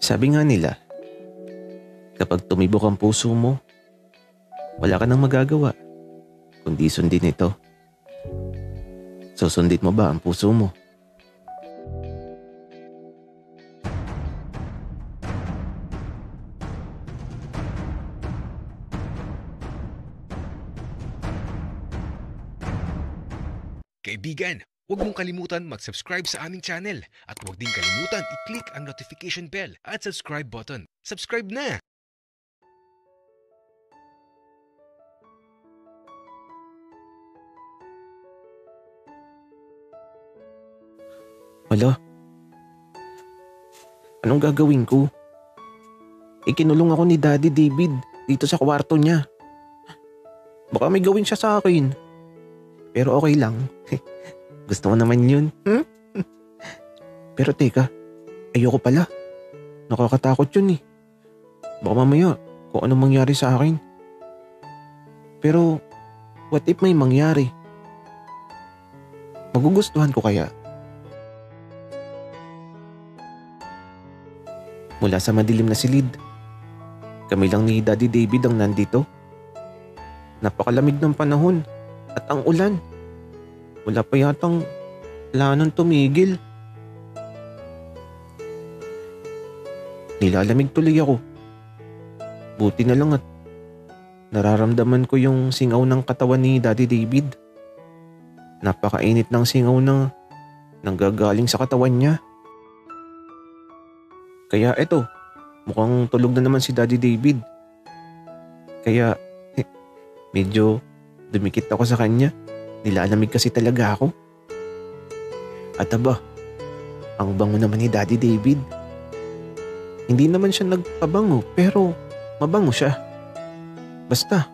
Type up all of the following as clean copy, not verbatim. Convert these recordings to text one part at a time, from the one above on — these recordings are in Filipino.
Sabi nga nila, kapag tumibok ang puso mo, wala ka nang magagawa, kundi sundin ito. Susundin mo ba ang puso mo? Kaibigan, huwag mong kalimutan mag-subscribe sa aming channel at huwag din kalimutan i-click ang notification bell at subscribe button. Subscribe na! Wala. Anong gagawin ko? Ikinulong ako ni Daddy David dito sa kwarto niya. Baka may gawin siya sa akin. Pero okay lang. Gusto mo naman yun. Pero teka, ayoko pala. Nakakatakot yun eh. Baka mamaya kung anong mangyari sa akin. Pero what if may mangyari? Magugustuhan ko kaya? Mula sa madilim na silid, kami lang ni Daddy David ang nandito. Napakalamig ng panahon at ang ulan. Wala pa yatang planong tumigil. Nilalamig tuloy ako. Buti na lang at nararamdaman ko yung singaw ng katawan ni Daddy David. Napakainit ng singaw na nanggagaling sa katawan niya. Kaya eto, mukhang tulog na naman si Daddy David. Kaya medyo dumikit ako sa kanya. Nilalamig kasi talaga ako. At aba, ang bango naman ni Daddy David. Hindi naman siya nagpabango pero mabango siya. Basta,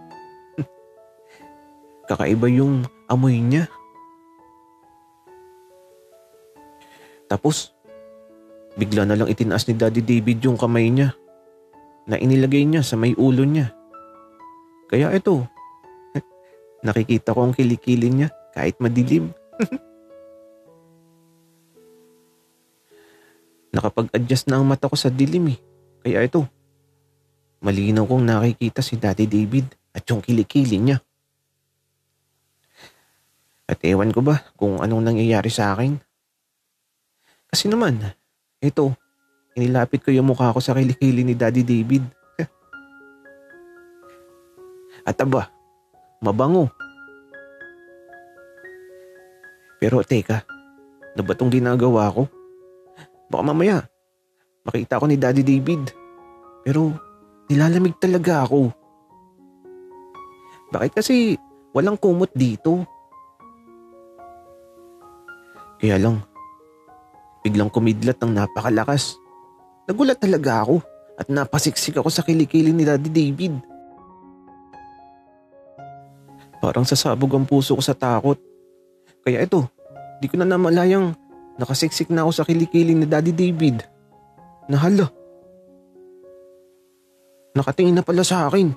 kakaiba yung amoy niya. Tapos, bigla na lang itinaas ni Daddy David yung kamay niya na inilagay niya sa may ulo niya. Kaya ito, nakikita ko ang kilikili niya kahit madilim. Nakapag-adjust na ang mata ko sa dilim eh. Kaya ito, malinaw kong nakikita si Daddy David at yung kilikili niya. At ewan ko ba kung anong nangyayari sa akin. Kasi naman, ito, inilapit ko yung mukha ko sa kilikili ni Daddy David. At aba, mabango. Pero teka, ano ba itong ginagawa ko? Baka mamaya, makita ko ni Daddy David. Pero nilalamig talaga ako. Bakit kasi walang kumot dito? Kaya lang, biglang kumidlat ng napakalakas. Nagulat talaga ako at napasiksik ako sa kilikili ni Daddy David. Parang sasabog ang puso ko sa takot. Kaya ito, di ko na namalayang nakasiksik na ako sa kilikili ni Daddy David. Nahala. Nakatingin na pala sa akin.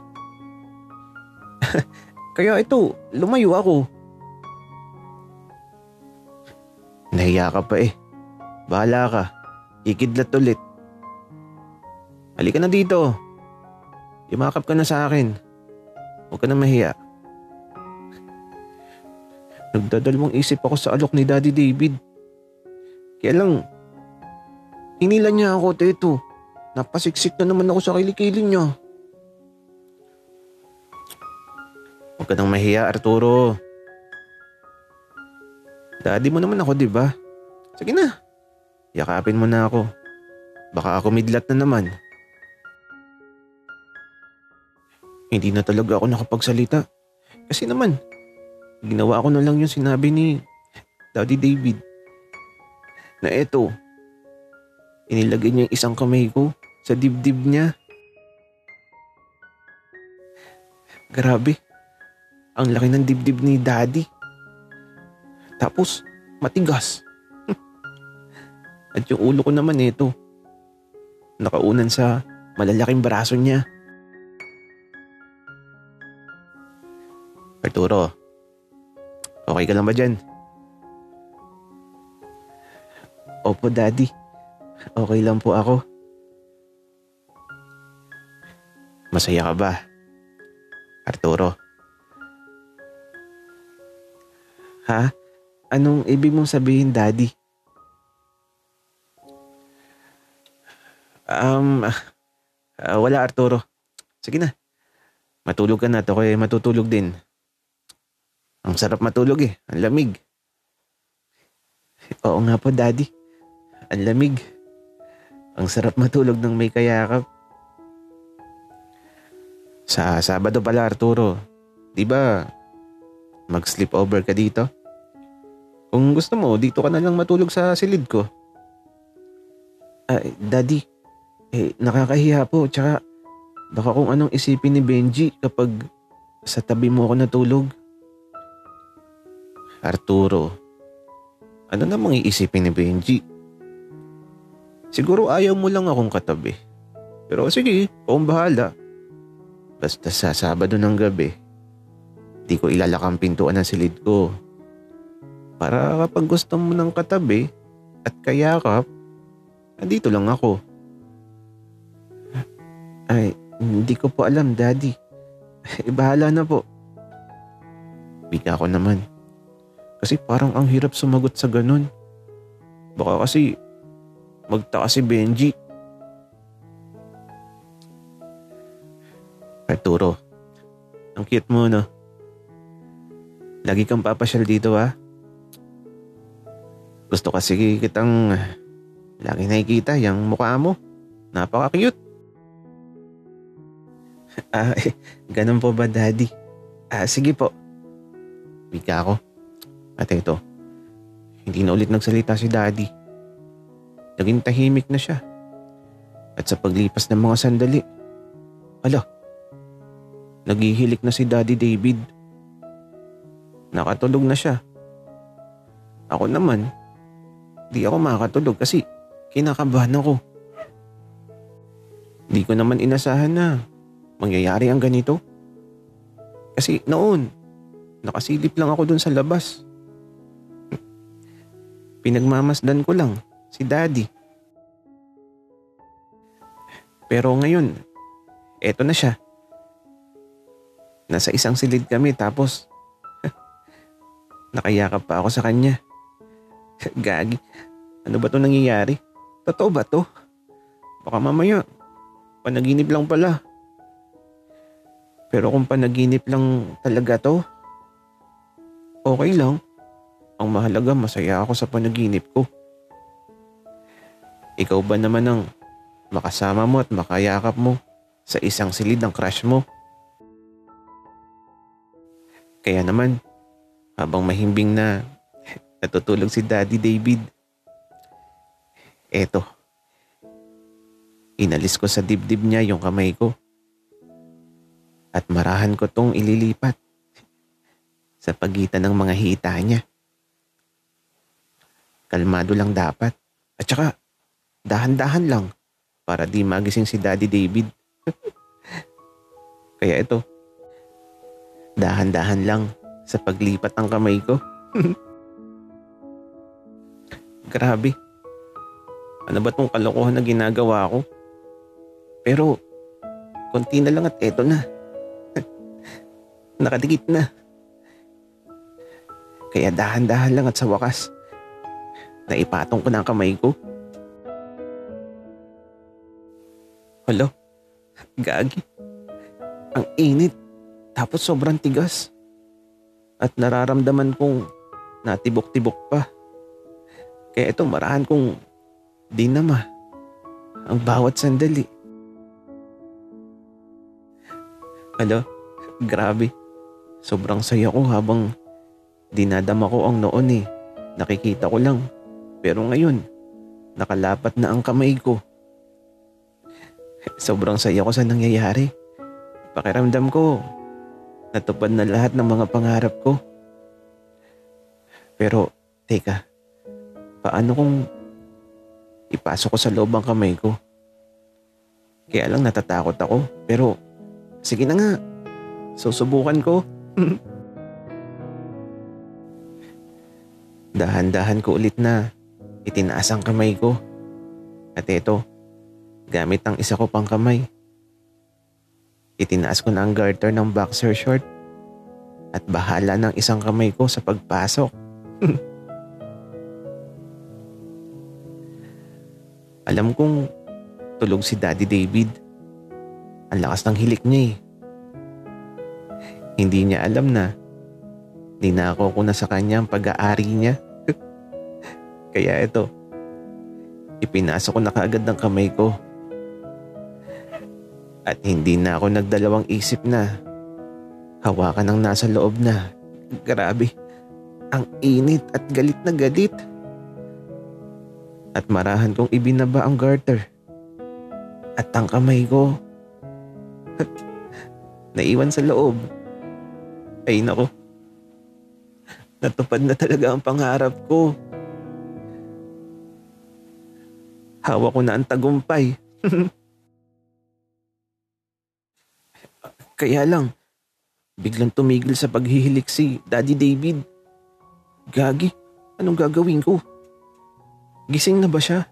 Kaya ito, lumayo ako. Nahiya ka pa eh. Bahala ka. Ikidlat ulit. Halika na dito. Yumakap ka na sa akin. Huwag ka na mahiya. Nagdadalawang isip ako sa alok ni Daddy David. Kaya lang, hinila niya ako, teto. Napasiksik na naman ako sa kilikili niya. Huwag ka nang mahiya, Arturo. Daddy mo naman ako, di ba? Sige na. Yakapin mo na ako. Baka ako midlat na naman. Hindi na talaga ako nakapagsalita. Kasi naman, ginawa ko na lang yung sinabi ni Daddy David. Na eto, inilagay niya yung isang kamay ko sa dibdib niya. Grabe, ang laki ng dibdib ni Daddy. Tapos, matigas. At yung ulo ko naman ito, nakaunan sa malalaking braso niya. Arturo, okay ka lang ba dyan? Opo, Daddy. Okay lang po ako. Masaya ka ba, Arturo? Ha? Anong ibig mong sabihin, Daddy? Wala, Arturo. Sige na. Matulog ka na. Ako matutulog din. Ang sarap matulog eh. Ang lamig. Oo nga po, Daddy. Ang lamig. Ang sarap matulog ng may kayakap. Sa Sabado pala, Arturo. Di ba mag-sleepover ka dito? Kung gusto mo, dito ka na lang matulog sa silid ko. Daddy, nakakahiya po. Tsaka baka kung anong isipin ni Benji kapag sa tabi mo ako natulog. Arturo, ano namang iisipin ni Benji? Siguro ayaw mo lang akong katabi. Pero sige, akong bahala. Basta sa Sabado ng gabi, di ko ilalak ang pintuan ng silid ko. Para kapag gusto mo ng katabi at kayakap, andito lang ako. Ay, hindi ko po alam, Daddy. Bahala na po. Bika ko naman. Kasi parang ang hirap sumagot sa ganun. Baka kasi magtaka si Benji. Arturo, ang cute mo, no? Lagi kang papasyal dito, ha? Gusto kasi kitang lagi nakikita yung mukha mo. Napaka-cute. Ganun po ba, Daddy? Sige po. Wika ako. At ito, hindi na ulit nagsalita si Daddy. Naging tahimik na siya. At sa paglipas ng mga sandali, naghihilik na si Daddy David. Nakatulog na siya. Ako naman, di ako makakatulog kasi kinakabahan ako. Di ko naman inasahan na mangyayari ang ganito. Kasi noon, nakasilip lang ako dun sa labas. Pinagmamasdan ko lang si Daddy. Pero ngayon, eto na siya. Nasa isang silid kami tapos nakayakap pa ako sa kanya. Gagi, ano ba 'to nangyayari? Totoo ba 'to? Baka mamaya, panaginip lang pala. Pero kung panaginip lang talaga 'to, okay lang. Ang mahalaga masaya ako sa panaginip ko. Ikaw ba naman ang makasama mo at makayakap mo sa isang silid ng crush mo? Kaya naman, habang mahimbing na natutulog si Daddy David, eto, inalis ko sa dibdib niya yung kamay ko at marahan ko tong ililipat sa pagitan ng mga hita niya. Kalmado lang dapat at saka dahan-dahan lang para di magising si Daddy David. Kaya ito, dahan-dahan lang sa paglipat ng kamay ko. Grabe. Ano ba tong kalokohan na ginagawa ko? Pero, konti na lang at eto na. Nakadikit na. Kaya dahan-dahan lang at sa wakas, naipatong ko na ang kamay ko. Hala, gagi. Ang init. Tapos sobrang tigas. At nararamdaman kong natibok-tibok pa. Kaya ito marahan kong dinama ang bawat sandali. Hala, grabe. Sobrang saya ko habang dinadama ko ang noon eh. Nakikita ko lang. Pero ngayon, nakalapat na ang kamay ko. Sobrang saya ko sa nangyayari. Pakiramdam ko, natupad na lahat ng mga pangarap ko. Pero, teka, paano kung ipasok ko sa loob ang kamay ko? Kaya lang natatakot ako. Pero, sige na nga, susubukan ko. Dahan-dahan ko ulit na itinaas ang kamay ko. At eto, gamit ang isa ko pang kamay, Itinaas ko na ang garter ng boxer short at bahala ng isang kamay ko sa pagpasok. Alam kong tulog si Daddy David. Ang lakas ng hilik niya eh. Hindi niya alam na ninakaw ko na sa kanya ang pag-aari niya. Kaya ito, ipinasok ko na kaagad ng kamay ko. At hindi na ako nagdalawang isip na hawakan ang nasa loob na. Grabe, ang init at galit na galit. At marahan kong ibinaba ang garter. At ang kamay ko naiwan sa loob. Ay nako, natupad na talaga ang pangarap ko. Hawak ko na ang tagumpay. Kaya lang, biglang tumigil sa paghihilik si Daddy David. Gagi, anong gagawin ko? Gising na ba siya?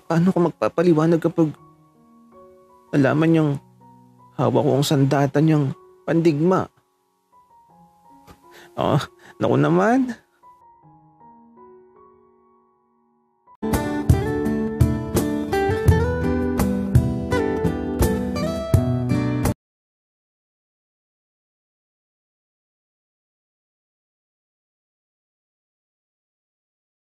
Paano ko magpapaliwanag kapag nalaman niyang hawak ko ang sandata niyang pandigma? Naku naman,